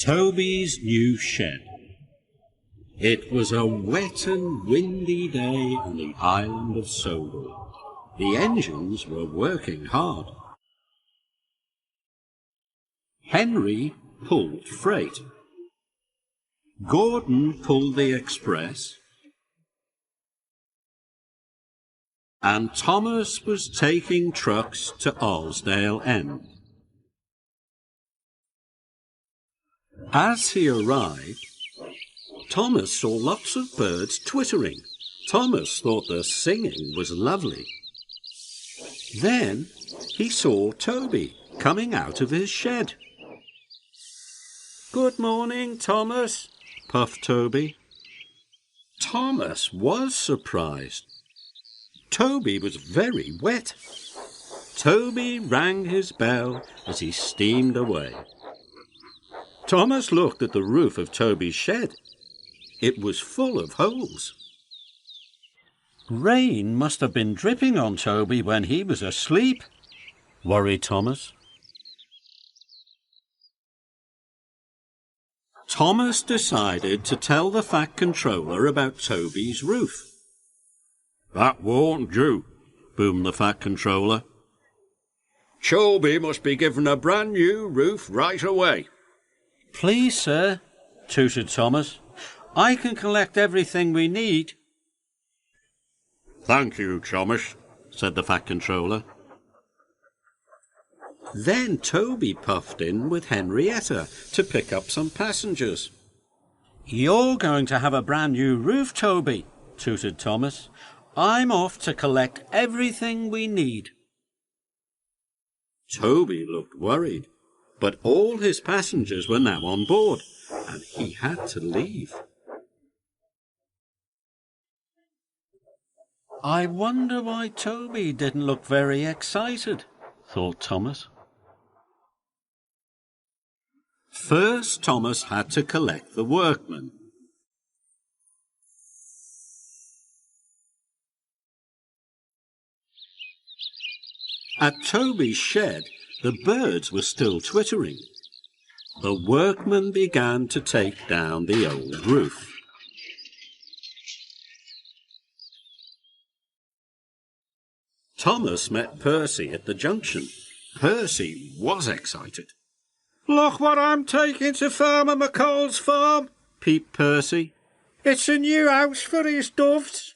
Toby's new shed. It was a wet and windy day on the island of Sodor. The engines were working hard. Henry pulled freight. Gordon pulled the express. And Thomas was taking trucks to Alsdale End. As he arrived, Thomas saw lots of birds twittering. Thomas thought the singing was lovely. Then he saw Toby coming out of his shed. "Good morning, Thomas," puffed Toby. Thomas was surprised. Toby was very wet. Toby rang his bell as he steamed away. Thomas looked at the roof of Toby's shed. It was full of holes. Rain must have been dripping on Toby when he was asleep, worried Thomas. Thomas decided to tell the Fat Controller about Toby's roof. "That won't do," boomed the Fat Controller. "Toby must be given a brand new roof right away." "Please, sir," tooted Thomas. "I can collect everything we need." "Thank you, Thomas," said the Fat Controller. Then Toby puffed in with Henrietta to pick up some passengers. "You're going to have a brand new roof, Toby," tooted Thomas. "I'm off to collect everything we need." Toby looked worried, but all his passengers were now on board, and he had to leave. "I wonder why Toby didn't look very excited," thought Thomas. First, Thomas had to collect the workmen. At Toby's shed, the birds were still twittering. The workmen began to take down the old roof. Thomas met Percy at the junction. Percy was excited. "Look what I'm taking to Farmer McCall's farm," peeped Percy. "It's a new house for his doves."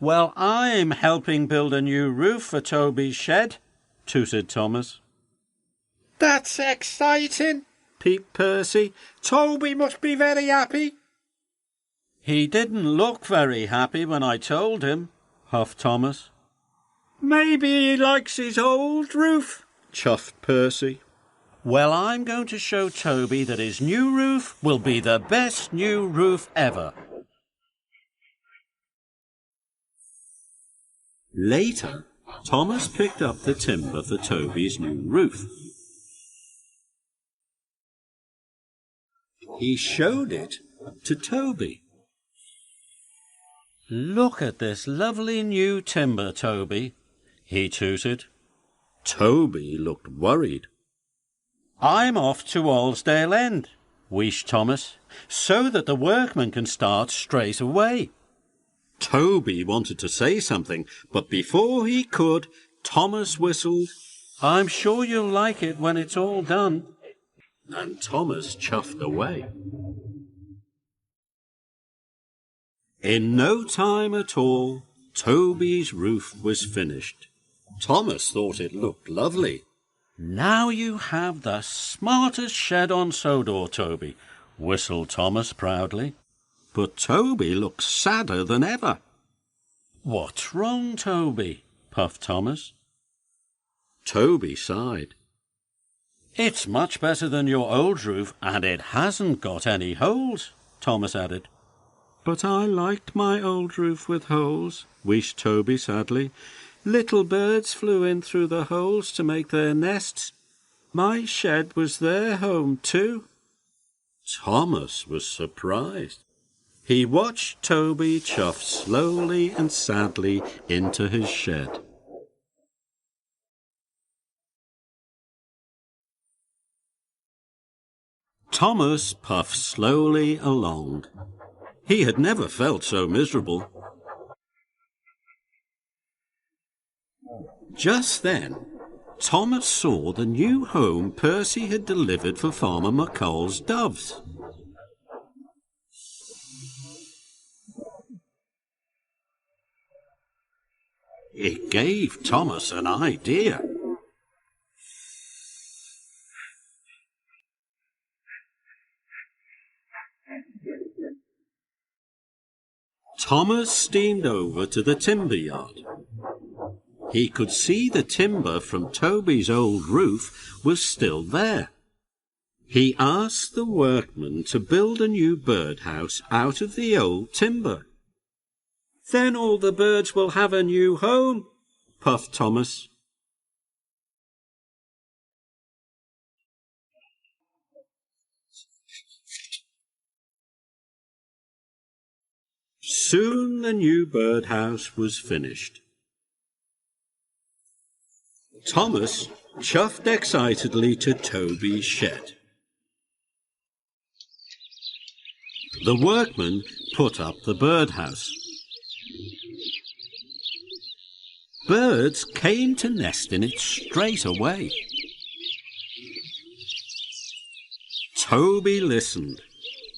"Well, I'm helping build a new roof for Toby's shed," tooted Thomas. "That's exciting," peeped Percy. "Toby must be very happy." "He didn't look very happy when I told him," huffed Thomas. "Maybe he likes his old roof," chuffed Percy. "Well, I'm going to show Toby that his new roof will be the best new roof ever." Later, Thomas picked up the timber for Toby's new roof. He showed it to Toby. "Look at this lovely new timber, Toby," he tooted. Toby looked worried. "I'm off to Alsdale End," wheezed Thomas, "so that the workmen can start straight away." Toby wanted to say something, but before he could, Thomas whistled, "I'm sure you'll like it when it's all done." And Thomas chuffed away. In no time at all, Toby's roof was finished. Thomas thought it looked lovely. "Now you have the smartest shed on Sodor, Toby," whistled Thomas proudly. But Toby looked sadder than ever. "What's wrong, Toby?" puffed Thomas. Toby sighed. "It's much better than your old roof, and it hasn't got any holes," Thomas added. "But I liked my old roof with holes," wheezed Toby sadly. "Little birds flew in through the holes to make their nests. My shed was their home too." Thomas was surprised. He watched Toby chuff slowly and sadly into his shed. Thomas puffed slowly along. He had never felt so miserable. Just then, Thomas saw the new home Percy had delivered for Farmer McColl's doves. It gave Thomas an idea. Thomas steamed over to the timber yard. He could see the timber from Toby's old roof was still there. He asked the workmen to build a new birdhouse out of the old timber. "Then all the birds will have a new home," puffed Thomas. Soon the new birdhouse was finished. Thomas chuffed excitedly to Toby's shed. The workmen put up the birdhouse. Birds came to nest in it straight away. Toby listened.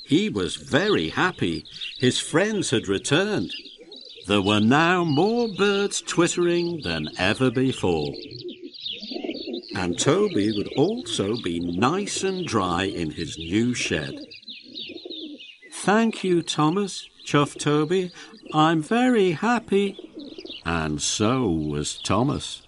He was very happy. His friends had returned. There were now more birds twittering than ever before. And Toby would also be nice and dry in his new shed. "Thank you, Thomas," chuffed Toby. "I'm very happy." And so was Thomas.